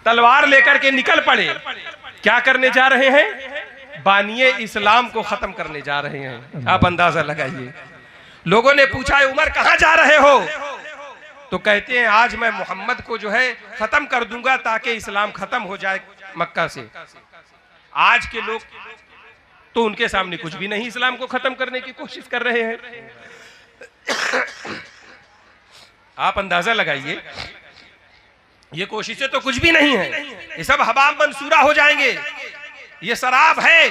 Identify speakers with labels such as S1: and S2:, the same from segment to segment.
S1: तलवार लेकर के निकल पड़े। क्या करने जा रहे हैं? बानिए इस्लाम को खत्म करने जा रहे हैं। आप अंदाजा लगाइए। लोगों ने पूछा, उमर कहां जा रहे हो? तो कहते हैं आज मैं मोहम्मद को जो है खत्म कर दूंगा ताकि इस्लाम खत्म हो जाए मक्का से। आज के लोग तो उनके सामने कुछ भी नहीं, इस्लाम को खत्म करने की कोशिश कर रहे हैं। आप अंदाजा लगाइए, ये कोशिशें तो कुछ भी नहीं है, ये सब हवा मंसूरा हो जाएंगे। ये शराब है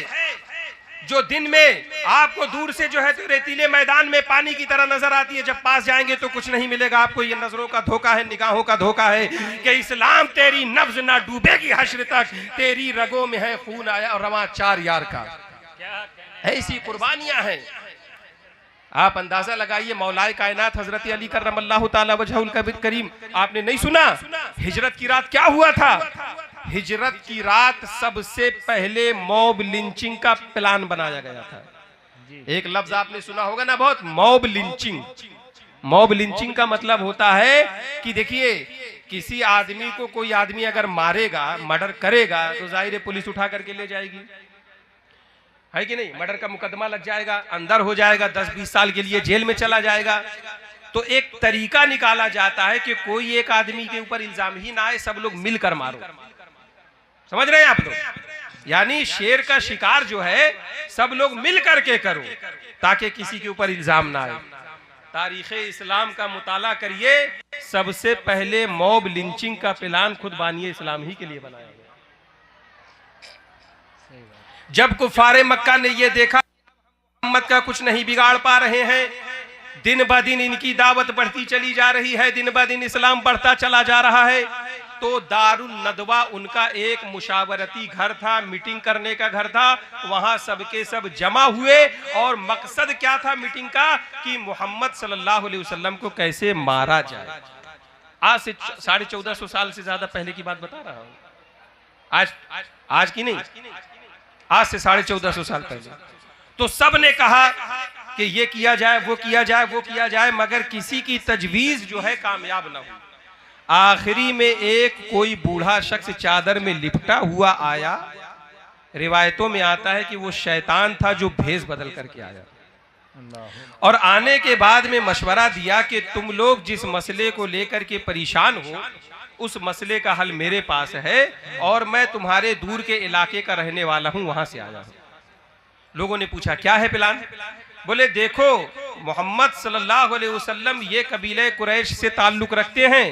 S1: जो दिन में आपको दूर से जो है तो रेतीले मैदान में पानी की तरह नजर आती है, जब पास जाएंगे तो कुछ नहीं मिलेगा आपको। ये नजरों का धोखा है, निगाहों का धोखा है कि इस्लाम तेरी नब्ज ना डूबेगी हश्र तक, तेरी रगों में है खून आया और रवा 4 यार का। ऐसी कुर्बानियां हैं। आप अंदाजा लगाइए, मौलाए कायनात हजरत अली करमल्लाहु ताला वजहुल करीम, आपने नहीं सुना हिजरत की रात क्या हुआ था? हिजरत की रात सबसे पहले मॉब लिंचिंग का प्लान बनाया गया था। एक लफ्ज आपने सुना होगा ना बहुत, मॉब लिंचिंग। मॉब लिंचिंग का मतलब होता है कि देखिए, किसी आदमी को कोई आदमी अगर मारेगा, मर्डर करेगा, तो जाहिर है पुलिस उठा करके ले जाएगी, है कि नहीं? मर्डर का मुकदमा लग जाएगा, अंदर हो जाएगा, 10-20 साल के लिए जेल में चला जाएगा। तो एक तरीका निकाला जाता है कि कोई एक आदमी के ऊपर इल्जाम ही ना आए, सब लोग मिलकर मारो। समझ रहे हैं आप लोग? यानी शेर का शिकार जो है सब लोग मिल करके करो ताकि किसी के ऊपर इल्जाम ना आए। तारीखे इस्लाम का मुताला करिए, सबसे पहले मॉब लिंचिंग का प्लान खुद बानिए इस्लाम ही के लिए बनाया गया। जब कुफारे मक्का ने यह देखा मोहम्मद का कुछ नहीं बिगाड़ पा रहे हैं, दिन ब दिन इनकी दावत बढ़ती चली जा रही है, दिन ब दिन इस्लाम बढ़ता चला जा रहा है, तो दारुल नदवा उनका एक मुशावरती घर था, मीटिंग करने का घर था। वहां सबके सब जमा हुए और मकसद क्या था मीटिंग का? कि मोहम्मद सल्लल्लाहु अलैहि वसल्लम को कैसे मारा जाए। आज से 1450 साल से ज्यादा पहले की बात बता रहा हूं, आज की नहीं, आज से 1450 साल पहले। तो सब ने कहा कि ये किया जाए, वो किया जाए, वो किया जाए, मगर किसी की तजवीज जो है कामयाब ना हुई। आखिरी में एक कोई बूढ़ा शख्स चादर में लिपटा हुआ आया। रिवायतों में आता है कि वो शैतान था जो भेष बदल करके आया और आने के बाद में मशवरा दिया कि तुम लोग जिस मसले को लेकर के परेशान हो, उस मसले का हल मेरे पास है और मैं तुम्हारे दूर के इलाके का रहने वाला हूं, वहां से आया हूं। लोगों ने पूछा क्या है प्लान? बोले देखो, मोहम्मद सल्लल्लाहु अलैहि वसल्लम ये कबीले कुरैश से ताल्लुक रखते हैं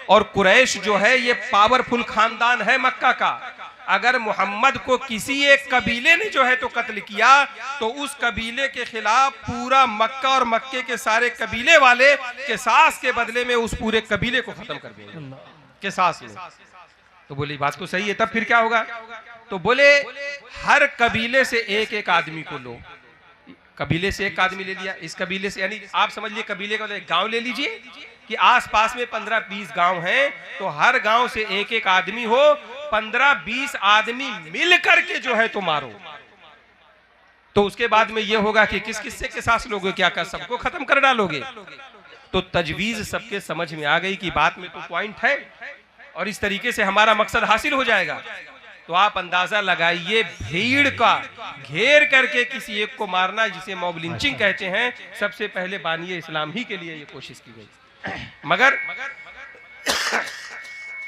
S1: और कुरैश जो है ये पावरफुल खानदान है मक्का का। अगर मोहम्मद को किसी एक कबीले ने जो है तो कत्ल किया तो उस कबीले के खिलाफ पूरा मक्का और मक्के के सारे कबीले वाले किसास के बदले में उस पूरे कबीले को खत्म कर देंगे किसास में। तो बोली बात तो सही है, तब फिर क्या होगा? तो बोले हर कबीले से एक एक आदमी को लो। कबीले से एक आदमी ले लिया, इस कबीले से, यानी आप समझ लिए कबीले का एक गांव ले लीजिए कि आसपास में 15-20 गांव हैं, तो हर गांव से एक एक आदमी हो, 15-20 आदमी मिल करके जो है तो मारो। तो उसके बाद में ये होगा कि किस किस से किसास लोगे, क्या कर सबको खत्म कर डालोगे? तो तजवीज सबके समझ में आ गई कि बात में तो पॉइंट है और इस तरीके से हमारा मकसद हासिल हो जाएगा। तो आप अंदाजा लगाइए, भीड़ का घेर करके किसी एक को मारना, जिसे मॉब लिंचिंग कहते हैं, सबसे पहले बानिए इस्लाम ही के लिए ये कोशिश की गई। मगर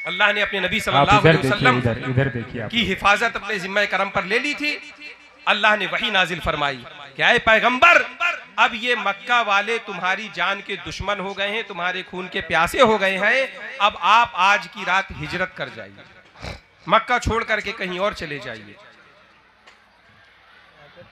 S1: अल्लाह ने अपने नबी सल्लल्लाहु अलैहि वसल्लम की हिफाजत अपने जिम्मे करम पर ले ली थी। अल्लाह ने वही नाजिल फरमाई, क्या है पैगंबर, अब ये मक्का वाले तुम्हारी जान के दुश्मन हो गए हैं, तुम्हारे खून के प्यासे हो गए हैं, अब आप आज की रात हिजरत कर जाइए, मक्का छोड़ करके कहीं और चले जाइए।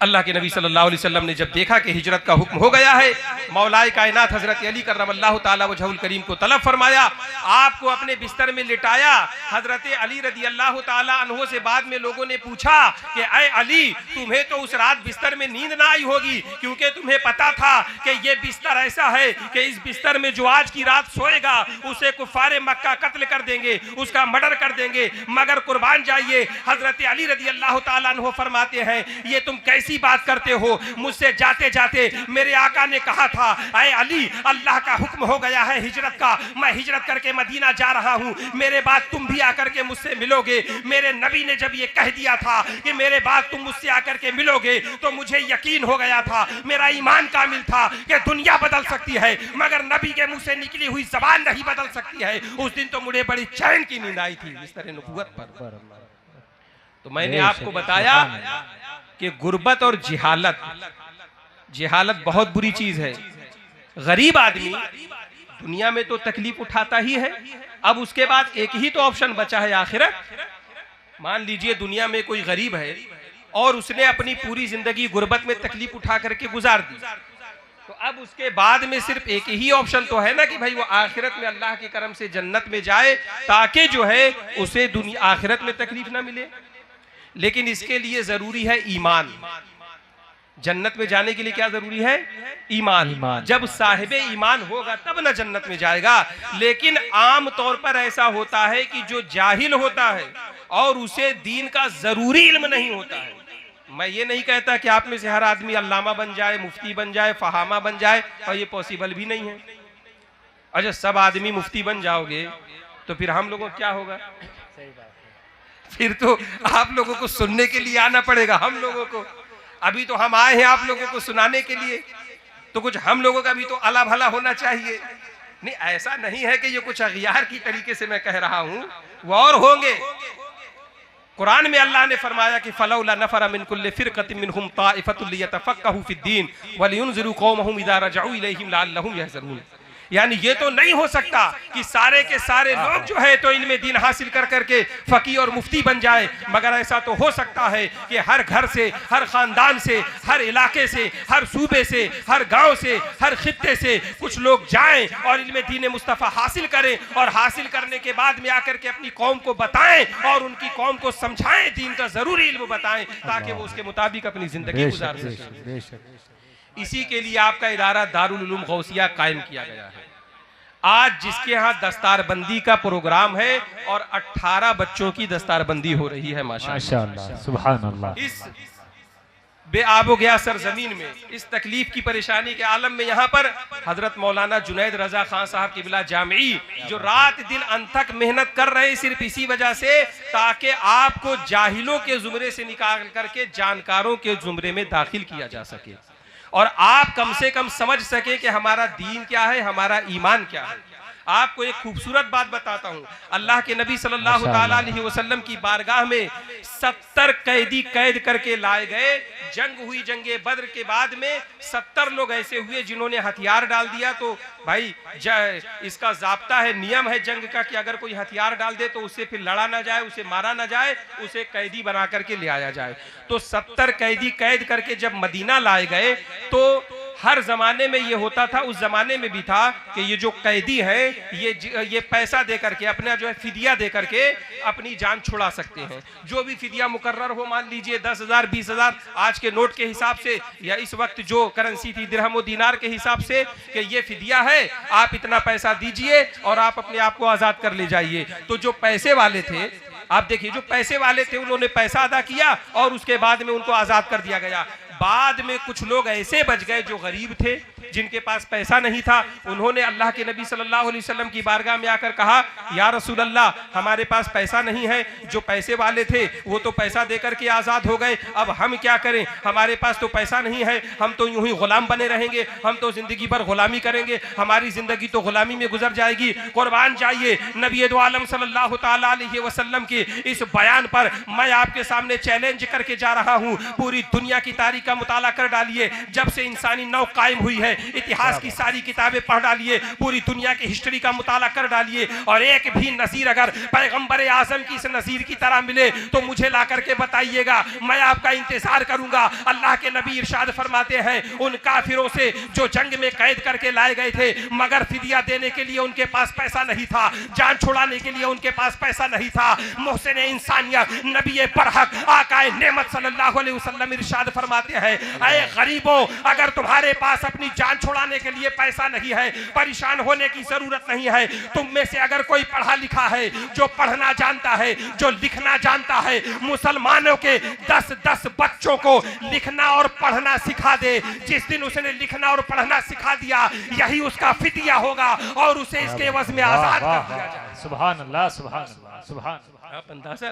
S1: अल्लाह के नबी सल्लल्लाहु अलैहि वसल्लम ने जब देखा कि हिजरत का हुक्म हो गया है, मौलाए कायनात हजरत अली करमल्लाहु ताला वजहुल करीम को तलब फरमाया, आपको अपने बिस्तर में लिटाया। हजरत अली रदी अल्लाह ताला अन्हो से बाद में लोगों ने पूछा कि ऐ अली, तुम्हें तो उस रात बिस्तर में नींद ना आई होगी, क्योंकि तुम्हें पता था कि ये बिस्तर ऐसा है कि इस बिस्तर में जो आज की रात सोएगा उसे कुफारे मक्का कत्ल कर देंगे, उसका मर्डर कर देंगे। मगर कुर्बान जाइए, हजरत अली रदी अल्लाह ताला अन्हो फरमाते हैं, ये तुम कैसे कैसी बात करते हो? मुझसे जाते जाते मेरे आका ने कहा था, ऐ अली, अल्लाह का हुक्म हो गया है हिजरत का, मैं हिजरत करके मदीना जा रहा हूँ, मेरे बाद तुम भी आकर के मुझसे मिलोगे। मेरे नबी ने जब ये कह दिया था कि मेरे बाद तुम मुझसे आकर के मिलोगे, तो मुझे यकीन हो गया था, मेरा ईमान कामिल था कि दुनिया बदल सकती है मगर नबी के मुंह से निकली हुई जबान नहीं बदल सकती है। उस दिन तो मुझे बड़ी चैन की नींद आई थी इस तरह नबूवत पर। तो मैंने आपको बताया कि गुर्बत और जिहालत बहुत बुरी चीज है। गरीब आदमी दुनिया में तो तकलीफ उठाता ही है, अब उसके बाद एक ही तो ऑप्शन बचा है आखिरत। मान लीजिए दुनिया में कोई गरीब है और उसने अपनी पूरी जिंदगी गुर्बत में तकलीफ उठा करके गुजार दी, तो अब उसके बाद में सिर्फ एक ही ऑप्शन तो है ना कि भाई वो आखिरत में अल्लाह के करम से जन्नत में जाए, ताकि जो है उसे दुनिया आखिरत में तकलीफ ना मिले। लेकिन इसके लिए जरूरी है ईमान। जन्नत में जाने के लिए क्या जरूरी है? ईमान। जब साहिबे ईमान होगा तब ना जन्नत में जाएगा। लेकिन आम तौर पर ऐसा होता है कि जो जाहिल होता है और उसे दीन का जरूरी इल्म नहीं होता है। मैं ये नहीं कहता कि आप में से हर आदमी अल्लामा बन जाए, मुफ्ती बन जाए, फहामा बन जाए, और ये पॉसिबल भी नहीं है। और जब सब आदमी मुफ्ती बन जाओगे तो फिर हम लोगों को क्या होगा? फिर तो आप लोगों को सुनने के लिए आना पड़ेगा हम लोगों को। अभी तो हम आए हैं आप लोगों को सुनाने के लिए, तो कुछ हम लोगों का भी तो अला भला होना चाहिए। नहीं, ऐसा नहीं है कि ये कुछ अगियार की तरीके से मैं कह रहा हूं, वो और होंगे। कुरान में अल्लाह ने फरमाया कि फलौला नफर मिन कुल्लि फिरक़तिन मिनहुम ताइफ़तुन लियतफ़क़्क़हू फ़िद्दीन वलियुनज़िरू कौमहुम इज़ा रजऊ इलैहिम लअल्लहुम यहज़रून। यानी ये तो नहीं हो सकता कि सारे के सारे लोग जो है तो इल्म दीन हासिल कर करके फकी और मुफ्ती बन जाए, मगर ऐसा तो हो सकता है कि हर घर से, हर खानदान से, हर इलाके से, हर सूबे से, हर गांव से, हर खित्ते से कुछ लोग जाएं और इल्म दीन मुस्तफ़ा हासिल करें, और हासिल करने के बाद में आकर के अपनी कौम को बताएं और उनकी कौम को समझाएं, दीन का जरूरी इल्म बताएं, ताकि वो उसके मुताबिक अपनी जिंदगी गुजार सकें। इसी के लिए आपका इदारा दारुल उलूम गौसिया कायम किया गया है। आज जिसके यहाँ दस्तारबंदी का प्रोग्राम है और 18 बच्चों की दस्तारबंदी हो रही है माशाअल्लाह, सुभान अल्लाह। इस बेआबो गया सरजमीन में, इस तकलीफ की परेशानी के आलम में यहाँ पर हजरत मौलाना जुनैद रजा खान साहब किबला जामिई जो रात दिन अनथक मेहनत कर रहे हैं सिर्फ इसी वजह से ताकि आपको जाहिलों के जुमरे से निकाल करके जानकारों के जुमरे में दाखिल किया जा सके, और आप कम से कम समझ सके कि हमारा दीन क्या है, हमारा ईमान क्या है। आपको एक खूबसूरत बात बताता हूं, अल्लाह के नबी सल्लल्लाहु अलैहि वसल्लम की बारगाह में 70 कैदी कैद करके लाए गए। जंग हुई, जंगे बद्र के बाद में 70 लोग ऐसे हुए जिन्होंने हथियार डाल दिया। तो भाई इसका जाब्ता है, नियम है जंग का कि अगर कोई हथियार डाल दे तो उससे फिर लड़ा ना जाए, उसे मारा ना जाए, उसे कैदी बना करके ले आया जाए। तो 70 कैदी कैद करके जब मदीना लाए गए तो हर जमाने में ये होता था, उस जमाने में भी था कि ये जो कैदी है ये पैसा दे करके अपना जो है फिदिया दे करके अपनी जान छुड़ा सकते हैं। जो भी फिदिया मुकर्रर हो, मान लीजिए 10,000 20,000 आज के नोट के हिसाब से, या इस वक्त जो करेंसी थी दिरहम और दीनार के हिसाब से, कि ये फिदिया है, आप इतना पैसा दीजिए और आप अपने आप को आजाद कर ले जाइए। तो जो पैसे वाले थे, आप देखिए, जो पैसे वाले थे उन्होंने पैसा अदा किया और उसके बाद में उनको आजाद कर दिया गया। बाद में कुछ लोग ऐसे बच गए जो गरीब थे, जिनके पास पैसा नहीं था। उन्होंने अल्लाह के नबी सल्लल्लाहु अलैहि वसल्लम की बारगाह में आकर कहा, या रसूल अल्लाह, हमारे पास पैसा नहीं है। जो पैसे वाले थे वो तो पैसा देकर के आज़ाद हो गए, अब हम क्या करें? हमारे पास तो पैसा नहीं है, हम तो यूं ही गुलाम बने रहेंगे, हम तो जिंदगी भर गुलामी करेंगे, हमारी जिंदगी तो गुलामी में गुजर जाएगी। कुर्बान जाइए नबी दो आलम सल्लल्लाहु ताला अलैहि वसल्लम के इस बयान पर मैं आपके सामने चैलेंज करके जा रहा हूँ। पूरी दुनिया की तारीख का मुताला कर डालिए, जब से इंसानी नौ कायम हुई है, इतिहास की सारी किताबें पढ़ डालिए, पूरी दुनिया की हिस्ट्री का मुताला कर डालिए, और एक भी नसीर अगर पैगंबर आजम की इस नसीर की तरह मिले तो मुझे ला करके बताइएगा, मैं आपका इंतजार करूंगा। अल्लाह के नबी इरशाद फरमाते हैं, उन काफिरों से जो जंग में कैद करके लाए गए थे, मगर फिदिया देने के लिए उनके पास पैसा नहीं था, जान छुड़ाने के लिए उनके पास पैसा नहीं था। मोहसिन इंसानियत नबी बरहक आकाए नेमत सल्लल्लाहु अलैहि वसल्लम इरशाद फरमाते हैं। अरे गरीबों, अगर तुम्हारे पास अपनी जान छुड़ाने के लिए पैसा नहीं है, परेशान होने की जरूरत नहीं है। तुम में से अगर कोई पढ़ा लिखा है, जो पढ़ना जानता है, जो लिखना जानता है, मुसलमानों के 10-10 बच्चों को लिखना और पढ़ना सिखा दे। जिस दिन उसने लिखना और पढ़ना सिखा दिया, यही उसका फिदिया होगा और उसे इसके एवज में आजाद कर दिया जाए।
S2: सुभान अल्लाह, सुभान अल्लाह, सुभान।
S1: आप अंदाजा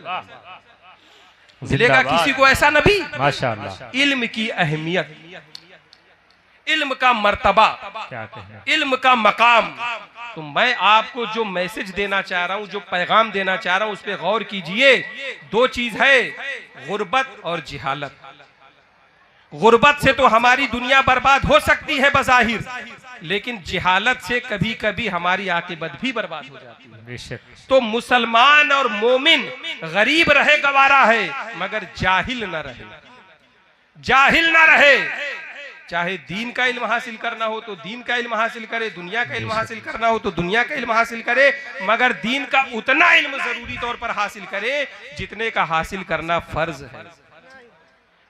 S1: मिलेगा किसी को ऐसा नबी?
S2: माशाअल्लाह।
S1: इल्म की अहमियत, इल्म का मर्तबा,
S2: क्या कहें,
S1: इल्म का मकाम। तो मैं आपको जो मैसेज देना चाह रहा हूं, जो पैगाम देना चाह रहा हूं, उस पर गौर कीजिए। 2 चीज है, गुर्बत और जिहालत। गुर्बत से तो हमारी दुनिया बर्बाद हो सकती है बज़ाहिर, लेकिन जिहालत से कभी कभी हमारी आकिबत भी बर्बाद हो जाती है। तो मुसलमान और मोमिन गरीब रहे गवारा है, मगर जाहिल न रहे, जाहिल न रहे। चाहे दीन का इल्म हासिल करना हो तो दीन का इल्म हासिल करे, दुनिया का इल्म हासिल करना हो तो दुनिया का इल्म हासिल करे, मगर दीन का उतना इल्म जरूरी तौर पर हासिल करे जितने का हासिल करना फर्ज है।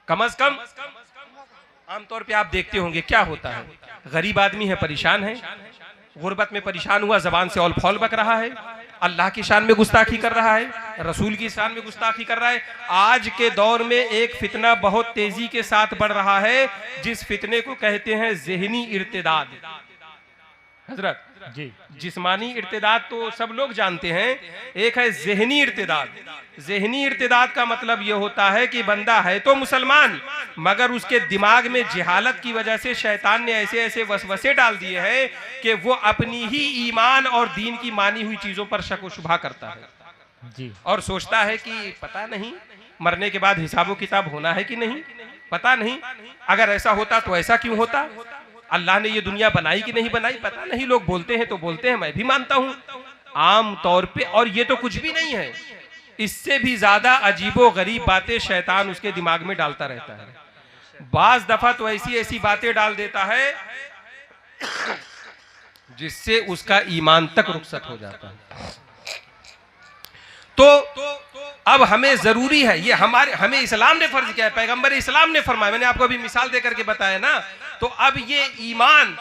S1: कम से कम आमतौर पे आप देखते होंगे क्या होता है, गरीब आदमी है, परेशान है, गुर्बत में परेशान हुआ, जबान से औल फौल बक रहा है, अल्लाह की शान में गुस्ताखी कर रहा है, रसूल की शान में गुस्ताखी कर रहा है। आज के दौर में एक फितना बहुत तेजी के साथ बढ़ रहा है, जिस फितने को कहते हैं ज़हनी इर्तिदाद। हजरत
S2: जी,
S1: जिस्मानी इर्तिदाद तो सब लोग जानते हैं, एक है ज़हनी इर्तिदाद। ज़हनी इर्तिदाद का मतलब यह होता है कि बंदा है तो मुसलमान, मगर उसके दिमाग में जिहालत की वजह से शैतान ने ऐसे ऐसे वसवसे डाल दिए हैं कि वो अपनी ही ईमान और दीन की मानी हुई चीजों पर शक व शुबा करता है
S2: जी,
S1: और सोचता है कि पता नहीं मरने के बाद हिसाबो किताब होना है कि नहीं, पता नहीं, अगर ऐसा होता तो ऐसा क्यों होता, अल्लाह ने ये दुनिया बनाई कि नहीं बनाई, पता नहीं। लोग बोलते हैं तो बोलते हैं, मैं भी मानता हूं आम तौर पे, और ये तो कुछ भी नहीं है, इससे भी ज्यादा अजीबो गरीब बातें शैतान उसके दिमाग में डालता रहता है। बाज दफा तो ऐसी ऐसी बातें डाल देता है जिससे उसका ईमान तक रुखसत हो जाता है। तो अब हमें जरूरी है, ये हमें इस्लाम ने फर्ज किया है, पैगंबर इस्लाम ने फरमाया, मैंने आपको अभी मिसाल देकर के बताया ना। तो अब ये ईमान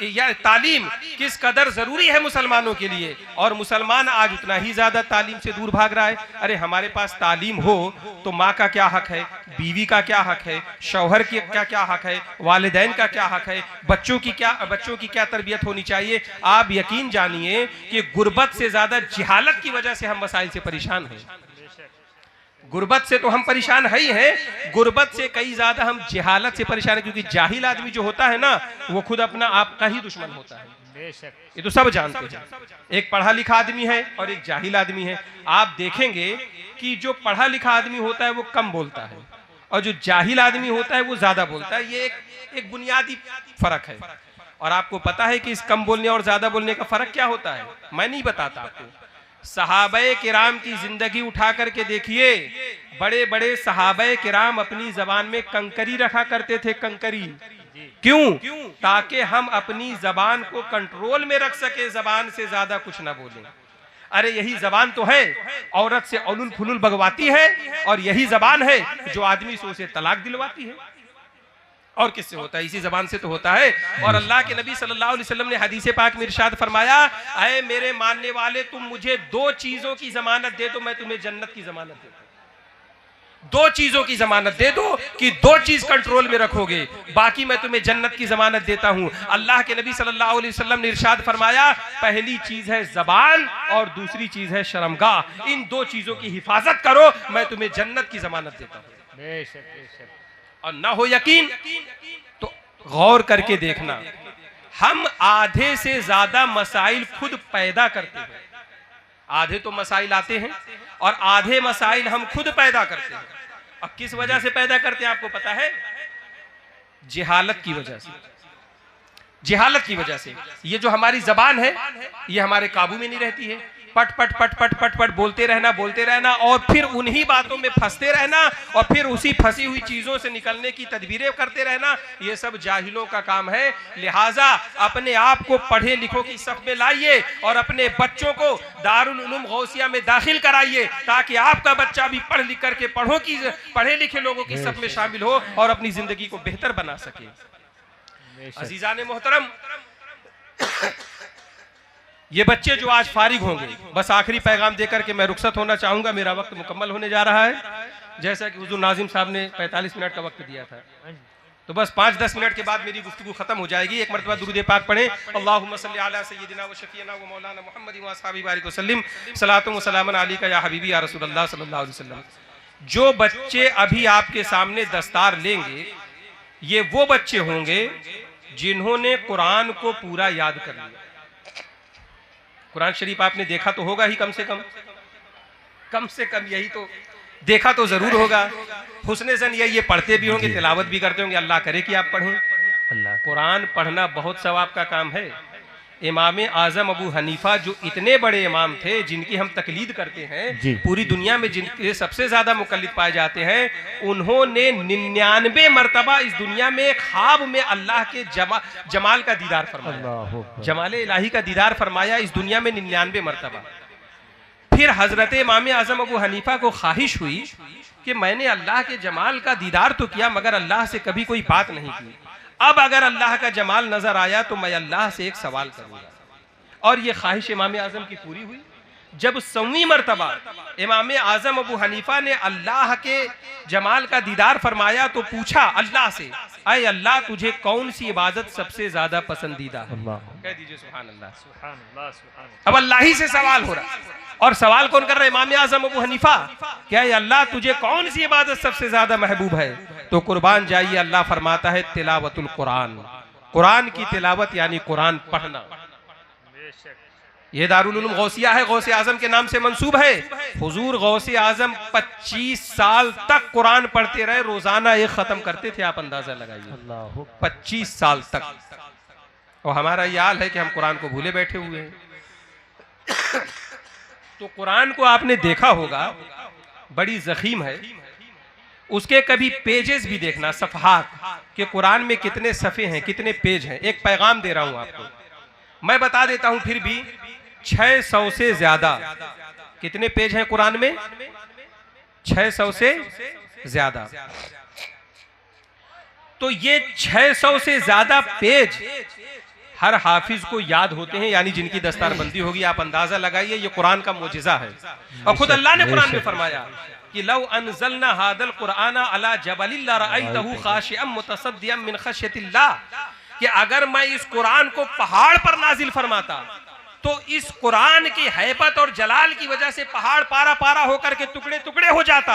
S1: या तालीम किस कदर जरूरी है मुसलमानों के लिए, और मुसलमान आज उतना ही ज्यादा तालीम से दूर भाग रहा है। अरे हमारे पास तालीम हो तो माँ का क्या हक है, बीवी का क्या हक है, शौहर की क्या हक है, वालिदैन का क्या हक है, बच्चों की क्या तरबियत होनी चाहिए। आप यकीन जानिए कि गुर्बत से ज्यादा जिहालत की वजह से हम मसाइल से परेशान हैं। गुर्बत से तो हम परेशान है ही हैं, गुर्बत से कई ज्यादा हम जिहालत से परेशान है, क्योंकि जाहिल आदमी जो होता है ना, वो खुद अपना आप का ही दुश्मन होता है। ये तो सब जानते हैं। एक पढ़ा लिखा आदमी है और एक जाहिल आदमी है। आप देखेंगे कि जो पढ़ा लिखा आदमी होता है वो कम बोलता है, और जो जाहिल आदमी होता है वो ज्यादा बोलता है। ये एक बुनियादी फर्क है। और आपको पता है कि इस कम बोलने और ज्यादा बोलने का फर्क क्या होता है? मैं नहीं बताता आपको। सहाबाए किराम की जिंदगी उठा करके देखिए, बड़े बड़े सहाबाए किराम अपनी जबान में कंकरी रखा करते थे। कंकरी क्यों? ताकि हम अपनी जबान को कंट्रोल में रख सके, जबान से ज्यादा कुछ ना बोलें। अरे यही जबान तो है औरत से औलुल फुलुल बगवाती है, और यही जबान है जो आदमी से उसे तलाक दिलवाती है। और किससे होता है? इसी जबान से तो होता है। और अल्लाह के नबी सल्लल्लाहु अलैहि वसल्लम ने हदीस पाक में इरशाद फरमाया, अरे मेरे मानने वाले, तुम मुझे 2 चीजों की जमानत दे दो, मैं तुम्हें जन्नत की जमानत देता हूं। 2 चीजों की जमानत दे दो कि 2 चीज कंट्रोल में रखोगे, बाकी मैं तुम्हें जन्नत की जमानत देता हूं। अल्लाह के नबी सल्लल्लाहु अलैहि वसल्लम ने इरशाद फरमाया, पहली चीज है जबान और दूसरी चीज है शर्मगाह। इन 2 चीजों की हिफाजत करो, मैं तुम्हें जन्नत की जमानत देता हूं।
S2: बेशक बेशक।
S1: और ना हो यकीन तो गौर करके देखना, हम आधे से ज्यादा मसाइल खुद पैदा करते हैं। आधे तो मसाइल आते हैं और आधे मसाइल हम खुद पैदा करते हैं। अब किस वजह से पैदा करते हैं आपको पता है? जिहालत की वजह से। जिहालत की वजह से। ये जो हमारी जबान है, ये हमारे काबू में नहीं रहती है। पट पट पट पट पट पट बोलते रहना और फिर उन्हीं बातों में फंसते रहना और फिर उसी फंसी हुई चीजों से निकलने की तदबीरें करते रहना, ये सब जाहिलों का काम है। लिहाजा अपने आप को पढ़े लिखों की सफ में लाइए और अपने बच्चों को दारुल उलूम गौसिया में दाखिल कराइए, ताकि आपका बच्चा भी पढ़ लिख करके पढ़े लिखे लोगों की सफ में शामिल हो और अपनी जिंदगी को बेहतर बना सके। अजीजान मोहतरम, ये बच्चे जो आज फारिग होंगे, बस आखिरी पैगाम देकर के मैं रुखसत होना चाहूंगा, मेरा वक्त मुकम्मल होने जा रहा है। जैसा कि हुजूर नाजिम साहब ने 45 मिनट का वक्त दिया था, तो बस 5-10 मिनट के बाद मेरी गुफ्तगू खत्म हो जाएगी। एक मरतबा दुरूद पाक पढ़ें, अल्लाहुम्मा सल्ली अला सय्यिदिना व शफीना व मौलाना मुहम्मद व अस्हाबी बारिक वसल्लिम, सलातुन व सलामुन अलैका या हबीबी या रसूलल्लाह सल्लल्लाहु अलैहि वसल्लम। जो बच्चे अभी आपके सामने दस्तार लेंगे, ये वो बच्चे होंगे जिन्होंने कुरान को पूरा याद कर लिया। कुरान शरीफ आपने देखा तो होगा ही, कम से कम यही तो देखा तो जरूर होगा। हुस्ने ज़न ये पढ़ते भी होंगे, तिलावत भी करते होंगे। अल्लाह करे कि आप पढ़ें। कुरान पढ़ना बहुत सवाब का काम है। इमाम आजम अबू हनीफा जो इतने बड़े इमाम थे, जिनकी हम तकलीद करते हैं, पूरी दुनिया में जिनके सबसे ज्यादा मुकल्लिद पाए जाते हैं, उन्होंने 99 मरतबा इस दुनिया में ख्वाब में अल्लाह के जमाल का दीदार फरमाया, जमाल इलाही का दीदार फरमाया इस दुनिया में 99 मरतबा। फिर हजरत इमाम आजम अबू हनीफा को ख्वाहिश हुई कि मैंने अल्लाह के जमाल का दीदार तो किया, मगर अल्लाह से कभी कोई बात नहीं की। अब अगर अल्लाह का जमाल नजर आया तो मैं अल्लाह से एक सवाल करूंगा, और ये ख्वाहिश इमाम आजम की पूरी हुई। जब 100वीं मरतबा इमाम आजम अबू हनीफा ने अल्लाह के जमाल का दीदार फरमाया तो पूछा अल्लाह से, अय अल्लाह तुझे कौन सी इबादत सबसे ज्यादा पसंदीदा है? कह दीजिए सुभान अल्लाह। अब अल्लाह ही से सवाल हो रहा, और सवाल कौन कर रहा है? इमाम आजम अबू हनीफा। क्या अल्लाह तुझे कौन सी इबादत सबसे ज्यादा महबूब है? तो कुर्बान जाइए, अल्लाह फरमाता है तिलावतुल कुरान, कुरान की तिलावत यानी कुरान पढ़ना। ये दारुल उलूम गौसिया है, गौसे आजम के नाम से मंसूब है। हुजूर गौसे आजम 25 साल तक कुरान पढ़ते रहे, रोजाना एक खत्म करते थे। आप अंदाजा लगाइए, 25 साल तक। और हमारा ये हाल है कि हम कुरान को भूले बैठे हुए हैं। तो कुरान को आपने देखा होगा, बड़ी जखीम है। उसके कभी पेजेस भी देखना, सफहात कि कुरान में कितने सफ़े हैं, कितने पेज हैं। एक पैगाम दे रहा हूं आपको, मैं बता देता हूं फिर भी। 600 से ज्यादा। कितने पेज हैं कुरान में? 600 से ज्यादा। तो ये 600 से ज्यादा पेज हर हाफिज को याद होते हैं, यानी जिनकी दस्तारबंदी होगी। आप अंदाजा लगाइए, ये कुरान का मोजिजा है। और खुद अल्लाह ने कुरान में फरमाया कि लौ अनज़लना हादल कुरान अला जबलिन लरअयतहु खाशिअम मुतसद्दिअम मिन खश्यतिल्लाह, कि अगर मैं इस कुरान को पहाड़ पर नाजिल फरमाता तो इस कुरान की हैबत और जलाल की वजह से पहाड़ पारा पारा होकर के टुकड़े टुकड़े हो जाता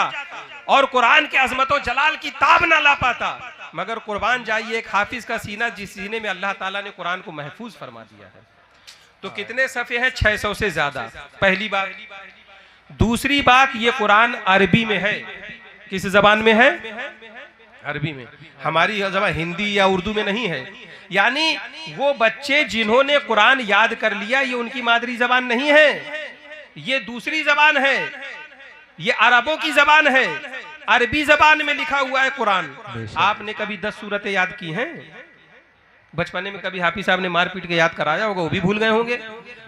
S1: और कुरान के अजमत और जलाल की ताब ना ला पाता। मगर कुर्बान जाइए, एक हाफिज का सीना, जिस सीने में अल्लाह ताला ने कुरान को महफूज फरमा दिया है। तो कितने सफ़े हैं? 600 से ज्यादा। पहली बात। दूसरी बात, ये कुरान अरबी में है। किस जबान में है? अरबी में। हमारी जबान हिंदी या उर्दू में नहीं है। यानी वो बच्चे जिन्होंने कुरान याद कर लिया, ये उनकी मादरी जबान नहीं है, ये दूसरी जबान है, ये अरबों की जबान है। अरबी जबान में लिखा हुआ है कुरान। आपने कभी 10 सूरतें याद की हैं? बचपने में कभी हाफिज साहब ने मार पीट के याद कराया होगा, वो भी भूल गए होंगे।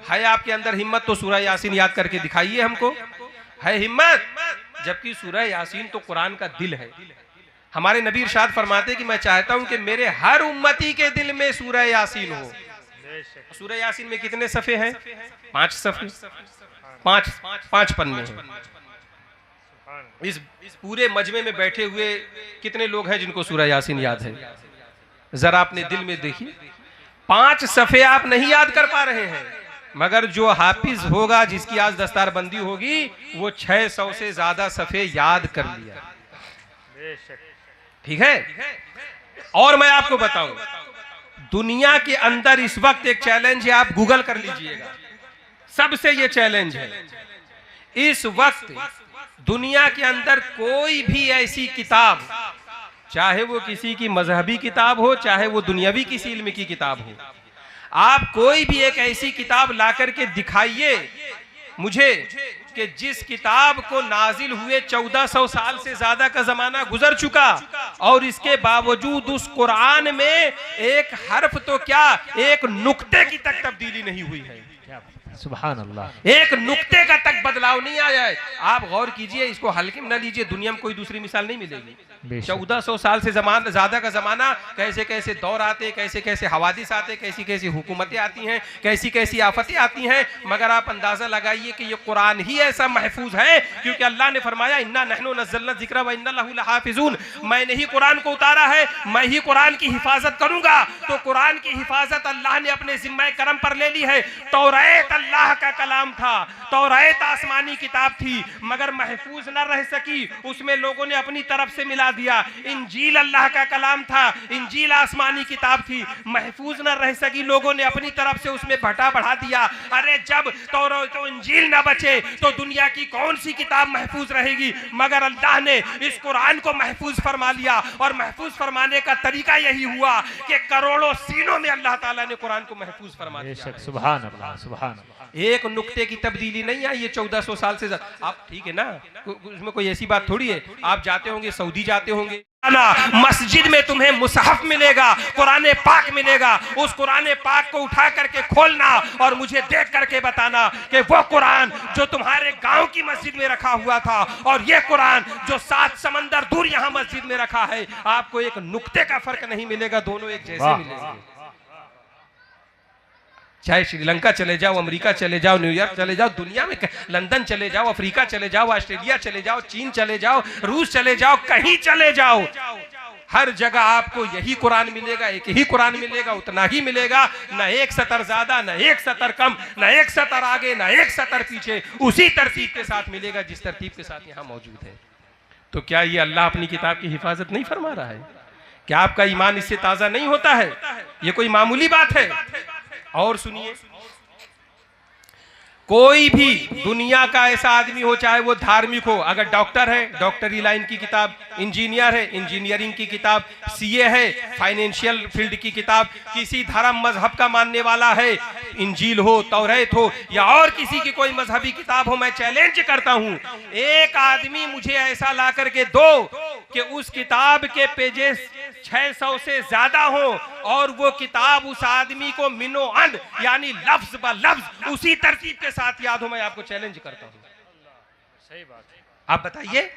S1: है आपके अंदर हिम्मत तो सूरह यासीन याद करके दिखाइए हमको। है हिम्मत? जबकि सूरह यासीन तो कुरान का दिल है। हमारे नबी इरशाद फरमाते कि मैं चाहता हूं कि मेरे हर उम्मती के दिल में सूरह यासीन हो। सूरह यासीन में कितने सफ़े हैं? 5 सफ़े, 5 पन्ने हैं। इस पूरे मजमे में बैठे हुए कितने लोग हैं जिनको सूरह यासीन याद है? जरा अपने दिल में देखिए। 5 सफ़े आप नहीं याद कर पा रहे हैं, मगर जो हाफिज होगा, जिसकी आज दस्तारबंदी होगी, वो 600 से ज्यादा सफ़े याद कर लिया। ठीक है? और मैं आपको बताऊं, दुनिया के अंदर इस वक्त एक चैलेंज है, आप गूगल कर लीजिएगा। सबसे ये चैलेंज है, इस वक्त दुनिया के अंदर कोई भी ऐसी किताब, चाहे वो किसी की मजहबी किताब हो, चाहे वो दुनियावी किसी इल्म की किताब हो, आप कोई भी एक ऐसी किताब ला करके दिखाइए, मुझे कि जिस किताब को नाजिल हुए 1400 साल से ज्यादा का जमाना गुजर चुका और इसके बावजूद उस कुरान में एक हर्फ तो क्या एक नुक्ते की तक तब्दीली नहीं हुई है।
S2: सुभान अल्लाह,
S1: एक नुक्ते का तक बदलाव नहीं आया है। आप गौर कीजिए, इसको हल्के में न लीजिए, दुनिया में कोई दूसरी मिसाल नहीं मिलेगी। 1400 साल से ज्यादा का जमाना, कैसे कैसे दौर आते, कैसे कैसे हवादिस आते, कैसी कैसी हुकूमतें आती हैं, कैसी कैसी आफतें आती हैं, मगर आप अंदाजा लगाइए कि ये कुरान ही ऐसा महफूज है, क्योंकि अल्लाह ने फरमाया इन्ना नहनु नज़्ज़लना ज़िक्रा व इन्ना लहू लहाफ़िज़ून, मैंने ही कुरान को उतारा है, मैं ही कुरान की हिफाजत करूंगा। तो कुरान की हिफाजत अल्लाह ने अपने जिम्मे करम पर ले ली है। तौरात अल्लाह का कलाम था, तौरात आसमानी किताब थी, मगर महफूज न रह सकी, उसमें लोगों ने अपनी तरफ से मिला दिया। इंजील अल्लाह का कलाम था, इंजील आसमानी किताब थी, महफूज न रह सकी, लोगों ने अपनी तरफ से उसमें भटा बढ़ा दिया। अरे जब तो इंजील न बचे तो दुनिया की कौन सी किताब महफूज रहेगी? मगर अल्लाह ने इस कुरान को महफूज फरमा लिया, और महफूज फरमाने का तरीका यही हुआ कि करोड़ों सीनों में अल्लाह ताला ने कुरान को महफूज फरमा दिया।
S2: सुभान अल्लाह, सुभान अल्लाह।
S1: एक नुक्ते की तब्दीली नहीं आई ये 1400 साल से। आप ठीक है ना, उसमें कोई ऐसी बात थोड़ी है। आप जाते होंगे, सऊदी जाते होंगे, मस्जिद में तुम्हें मुसहफ मिलेगा, कुरान पाक मिलेगा, उस कुरान पाक को उठा करके खोलना और मुझे देख करके बताना कि वो कुरान जो तुम्हारे गांव की मस्जिद में रखा हुआ था और ये कुरान जो 7 समंदर दूर यहाँ मस्जिद में रखा है, आपको एक नुक्ते का फर्क नहीं मिलेगा, दोनों एक जैसे मिलेंगे। चाहे श्रीलंका चले जाओ, अमेरिका चले जाओ, न्यूयॉर्क चले जाओ, दुनिया में लंदन चले जाओ, अफ्रीका चले जाओ, ऑस्ट्रेलिया चले जाओ, चीन चले जाओ, रूस चले जाओ, कहीं चले जाओ, हर जगह आपको यही कुरान मिलेगा, एक ही कुरान मिलेगा, उतना ही मिलेगा, न एक सतर ज्यादा, न एक सतर कम, न एक सतर आगे, न एक सतर पीछे, उसी तरतीब के साथ मिलेगा जिस तरतीब के साथ यहाँ मौजूद है। तो क्या ये अल्लाह अपनी किताब की हिफाजत नहीं फरमा रहा है? क्या आपका ईमान इससे ताजा नहीं होता है? ये कोई मामूली बात है? और सुनिए, कोई भी दुनिया का ऐसा आदमी हो, चाहे वो धार्मिक हो, अगर डॉक्टर है डॉक्टरी लाइन की किताब, इंजीनियर है इंजीनियरिंग की किताब, सीए है फाइनेंशियल फील्ड की किताब, किसी धर्म मजहब का मानने वाला है, इंजील हो, तौरात हो, या और किसी की कोई मजहबी किताब हो, मैं चैलेंज करता हूं, एक आदमी मुझे ऐसा ला करके दो कि उस किताब के पेजेस 600 से ज्यादा हो और वो किताब उस आदमी को मिनो अन यानी लफ्ज ब लफ्ज उसी तरतीब के साथ याद हो, मैं आपको चैलेंज करता हूं।
S2: सही बात है।
S1: आप बताइए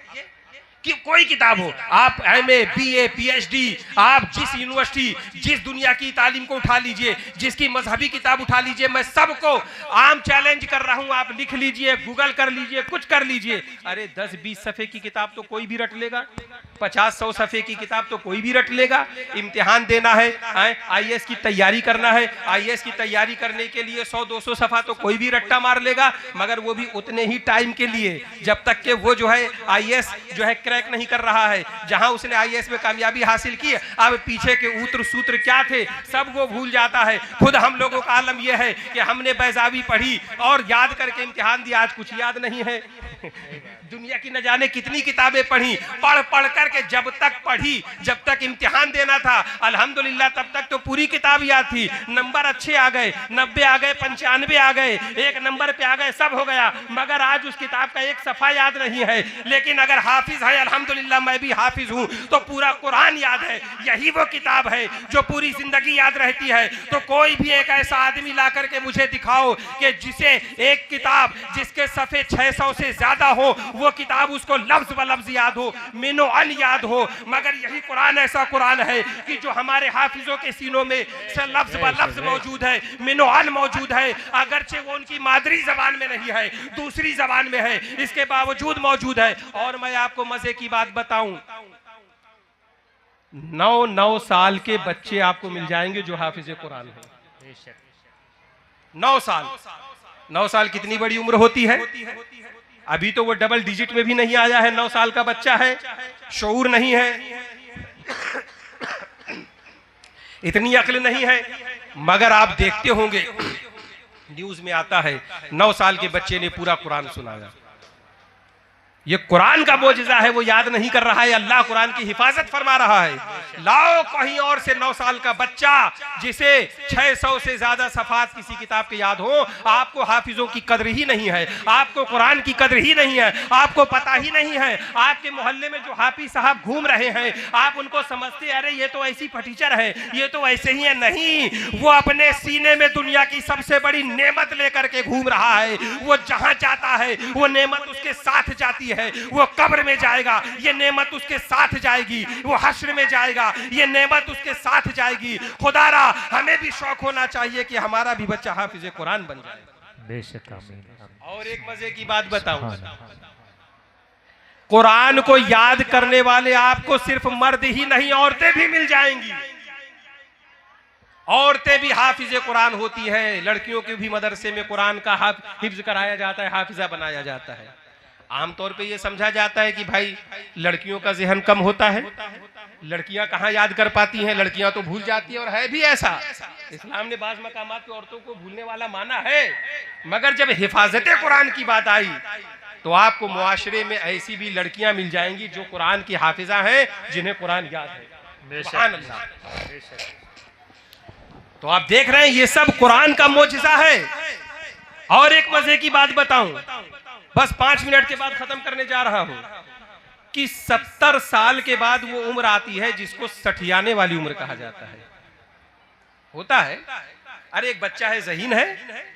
S1: कि कोई किताब हो, आप एमए, बीए, पीएचडी, आप जिस यूनिवर्सिटी, जिस दुनिया की तालीम को उठा लीजिए, जिसकी मजहबी किताब उठा लीजिए, मैं सबको आम चैलेंज कर रहा हूं, आप लिख लीजिए, गूगल कर लीजिए, कुछ कर लीजिए, अरे 10-20 सफ़े की किताब तो कोई भी रट लेगा, 50-100 सफ़े की किताब तो कोई भी रट लेगा। इम्तिहान देना है, आईएएस की तैयारी करना है, आईएएस की तैयारी करने के लिए 100-200 सफ़ा तो कोई भी रट्टा मार लेगा, मगर वो भी उतने ही टाइम के लिए, जब तक कि वो जो है आईएएस जो है क्रैक नहीं कर रहा है। जहां उसने आईएएस में कामयाबी हासिल की, अब पीछे के उत्र सूत्र क्या थे सब वो भूल जाता है। खुद हम लोगों का आलम यह है कि हमने बैजावी पढ़ी और याद करके इम्तिहान दिया, आज कुछ याद नहीं है। दुनिया की न जाने कितनी किताबें पढ़ी, पढ़ पढ़ करके जब तक पढ़ी, जब तक इम्तिहान देना था, अल्हम्दुलिल्लाह तब तक तो पूरी किताब याद थी, नंबर अच्छे आ गए, 90 आ गए, 95 आ गए, 1 नंबर पे आ गए, सब हो गया, मगर आज उस किताब का एक सफ़ा याद नहीं है। लेकिन अगर हाफिज है, अल्हम्दुलिल्लाह मैं भी हाफिज हूँ, तो पूरा कुरान याद है। यही वो किताब है जो पूरी जिंदगी याद रहती है। तो कोई भी एक ऐसा आदमी ला करके मुझे दिखाओ कि जिसे एक किताब जिसके सफ़े 600 से ज्यादा हो, वो किताब उसको लफ्ज ब लफ्ज याद हो, मिनो अन याद हो। मगर यही कुरान ऐसा कुरान है कि जो हमारे हाफिजों के सीनों में से लफ्ज ब लफ्ज मौजूद है, मिनो अन मौजूद है, अगरचे वो उनकी मादरी जबान में नहीं है, दूसरी जबान में है, इसके बावजूद मौजूद है। और मैं आपको मजे की बात बताऊं, 9 साल के बच्चे आपको मिल जाएंगे जो हाफिज कुरान है। 9 साल कितनी बड़ी उम्र होती है? अभी तो वो डबल डिजिट में भी नहीं आया है, 9 साल का बच्चा है, शऊर नहीं है, इतनी अक्ल नहीं है। मगर आप देखते होंगे न्यूज में आता है 9 साल के बच्चे ने पूरा कुरान सुनाया। ये कुरान का मोजिजा है, वो याद नहीं कर रहा है। अल्लाह कुरान की हिफाजत फरमा रहा है। लाओ कहीं और से 9 साल का बच्चा जिसे 600 से ज्यादा सफात किसी किताब के याद हो, आपको हाफिजों की कदर ही नहीं है, आपको कुरान की कदर ही नहीं है, आपको पता ही नहीं है। आपके मोहल्ले में जो हाफिज साहब घूम रहे हैं, आप उनको समझते अरे ये तो ऐसी फटीचर है, ये तो ऐसे ही है। नहीं, वो अपने सीने में दुनिया की सबसे बड़ी नेमत लेकर के घूम रहा है। वो जहां जाता है वो नेमत उसके साथ जाती है। वो कब्र में जाएगा, ये नेमत उसके साथ जाएगी। वो हश्र में जाएगा, ये नेमत उसके साथ जाएगी। खुदारा हमें भी शौक होना चाहिए कि हमारा भी बच्चा हाफिज कुरान बन जाए।
S2: बेशक आमीन।
S1: और एक मजे की बात बताऊं, कुरान को याद करने वाले आपको सिर्फ मर्द ही नहीं औरतें भी मिल जाएंगी। औरतें भी हाफिज कुरान होती है। लड़कियों के भी मदरसे में कुरान का हिफ्ज कराया जाता है, हाफिजा बनाया जाता है। आमतौर पे ये समझा जाता है कि भाई लड़कियों का ज़हन कम होता है, लड़कियां कहाँ याद कर पाती हैं, लड़कियां तो भूल जाती हैं। और है भी ऐसा, इस्लाम ने बाज़ मकामात पे औरतों को भूलने वाला माना है। मगर जब हिफाजत कुरान की बात आई तो आपको मुआशरे में ऐसी भी लड़कियां मिल जाएंगी जो कुरान की हाफिजा हैं, जिन्हें कुरान याद है। सुभान अल्लाह। तो आप देख रहे हैं ये सब कुरान का मोजिज़ा है। और एक मजे की बात बताऊं, बस 5 मिनट के बाद खत्म करने जा रहा हूं, कि 70 साल के बाद वो उम्र आती है जिसको सठियाने वाली उम्र कहा जाता है। होता है, अरे एक बच्चा है, ज़हीन है,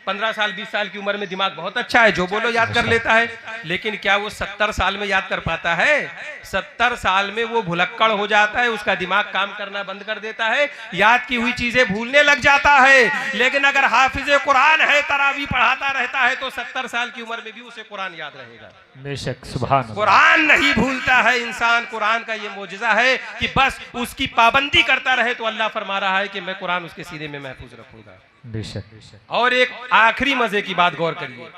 S1: 15 साल 20 साल की उम्र में दिमाग बहुत अच्छा है, जो बोलो याद कर लेता है। लेकिन क्या वो 70 साल में याद कर पाता है? 70 साल में वो भुलक्कड़ हो जाता है, उसका दिमाग काम करना बंद कर देता है, याद की हुई चीजें भूलने लग जाता है। लेकिन अगर हाफिज कुरान है, तरावी पढ़ाता रहता है, तो 70 साल की उम्र में भी उसे कुरान याद रहेगा।
S2: बेशक सुभान अल्लाह।
S1: कुरान नहीं भूलता है इंसान। कुरान का ये मोजिज़ा है कि बस उसकी पाबंदी करता रहे तो अल्लाह फरमा रहा है कि मैं कुरान उसके सीने में महफूज रखूंगा।
S2: बेशक।
S1: और एक आखिरी मजे की बात गौर करिए,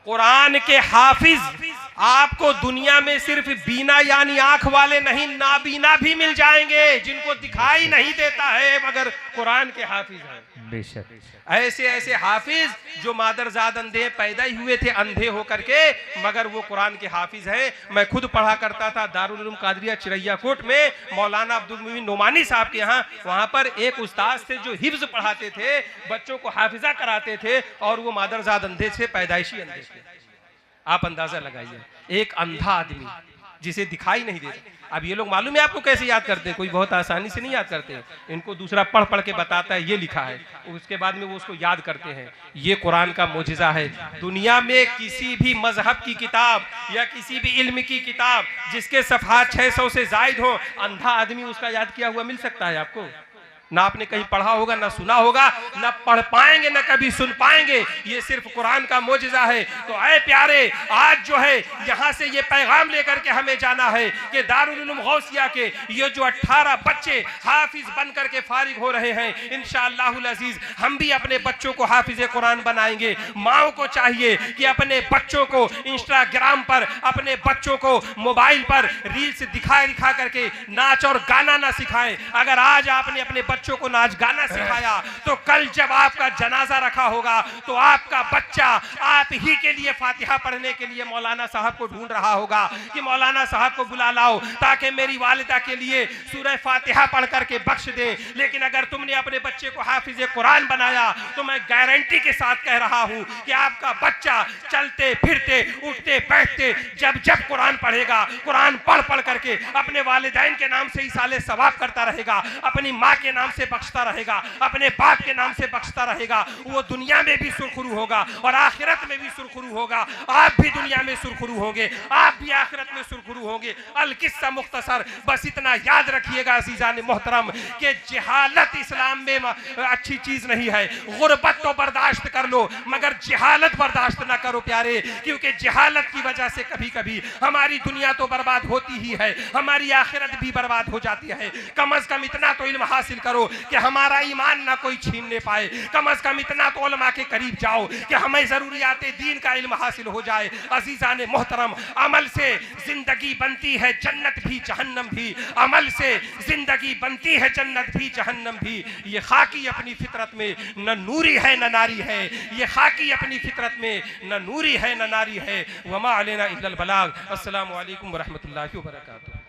S1: कुरान के हाफिज आपको दुनिया में सिर्फ बीना यानी आंख वाले नहीं, नाबीना भी मिल जाएंगे, जिनको दिखाई नहीं देता है मगर कुरान के हाफिज हैं।
S2: बेशक।
S1: ऐसे ऐसे हाफिज जो मादरजाद अंधे पैदा ही हुए थे अंधे होकर के, मगर वो कुरान के हाफिज हैं। मैं खुद पढ़ा करता था दारुल उलूम कादरिया चिरैया कोट में, मौलाना अब्दुल मुबीन नोमानी साहब के यहाँ। वहाँ पर एक उस्ताद थे जो हिफ्ज पढ़ाते थे, बच्चों को हाफिजा कराते थे, और वो मादरजाद अंधे थे, पैदाइशी अंधे थे। आप अंदाजा लगाइए, एक अंधा आदमी जिसे दिखाई नहीं देता। अब ये लोग मालूम है आपको कैसे याद करते हैं? कोई बहुत आसानी से नहीं याद करते, इनको दूसरा पढ़ पढ़ के बताता है ये लिखा है, उसके बाद में वो उसको याद करते हैं। ये कुरान का मोजिज़ा है। दुनिया में किसी भी मजहब की किताब या किसी भी इल्म की किताब जिसके सफ़हात 600 से जायद हो, अंधा आदमी उसका याद किया हुआ मिल सकता है आपको? ना आपने कहीं पढ़ा होगा, ना सुना होगा, ना पढ़ पाएंगे, ना कभी सुन पाएंगे। ये सिर्फ कुरान का मोजिज़ा है। तो ऐ प्यारे, आज जो है यहाँ से ये पैगाम लेकर के हमें जाना है कि दारुल उलूम गौसिया के ये जो 18 बच्चे हाफिज बन करके फारिग हो रहे हैं, इंशाअल्लाहुल अजीज हम भी अपने बच्चों को हाफिज कुरान बनाएंगे। माओ को चाहिए कि अपने बच्चों को इंस्टाग्राम पर, अपने बच्चों को मोबाइल पर रील्स दिखा करके नाच और गाना ना सिखाएं। अगर आज आपने अपने बच्चों को नाच गाना सिखाया तो कल जब आपका जनाजा रखा होगा तो आपका बच्चा आप ही के लिए फातिहा पढ़ने के लिए मौलाना साहब को ढूंढ रहा होगा कि मौलाना साहब को बुला लाओ ताकि मेरी वालिदा के लिए सूरह फातिहा पढ़ करके बख्श दे। लेकिन अगर तुमने अपने बच्चे को हाफिज कुरान बनाया तो मैं गारंटी के साथ कह रहा हूं कि आपका बच्चा चलते फिरते उठते बैठते जब जब कुरान पढ़ेगा, कुरान पढ़ पढ़ करके अपने वालिदैन के नाम से ही साले सवाब करता रहेगा, अपनी माँ के नाम से बख्शता रहेगा, अपने बाप के नाम से बख्शता रहेगा। वो दुनिया में भी सुरखरू होगा और आखिरत में भी सुरखरू होगा। आप भी दुनिया में सुरखरू होंगे, आप भी आखिरत में सुरखरू होंगे। अल किस्सा मुख्तसर, बस इतना याद रखिएगा अज़ीज़ान मोहतरम कि जहालत इस्लाम में अच्छी चीज नहीं है। गुर्बत तो बर्दाश्त कर लो मगर जहालत बर्दाश्त ना करो प्यारे, क्योंकि जहालत की वजह से कभी कभी हमारी दुनिया तो बर्बाद होती ही है, हमारी आखिरत भी बर्बाद हो जाती है। कम अज कम इतना तो इल्म हासिल करो करो कि हमारा ईमान ना कोई छीनने पाए। कम अज कम इतना तो उलमा के करीब जाओ कि हमें जरूरियात दीन का इल्म हासिल हो जाए। अजीजान मोहतरम, अमल से जिंदगी बनती है जन्नत भी जहन्नम भी, अमल से जिंदगी बनती है जन्नत भी जहन्नम भी। ये खाकी अपनी फितरत में न नूरी है न नारी है, ये खाकी अपनी फितरत में न नूरी है न नारी है। वमा अलैना इल्लल बलाग। अस्सलामु अलैकुम व रहमतुल्लाहि व बरकातुहू।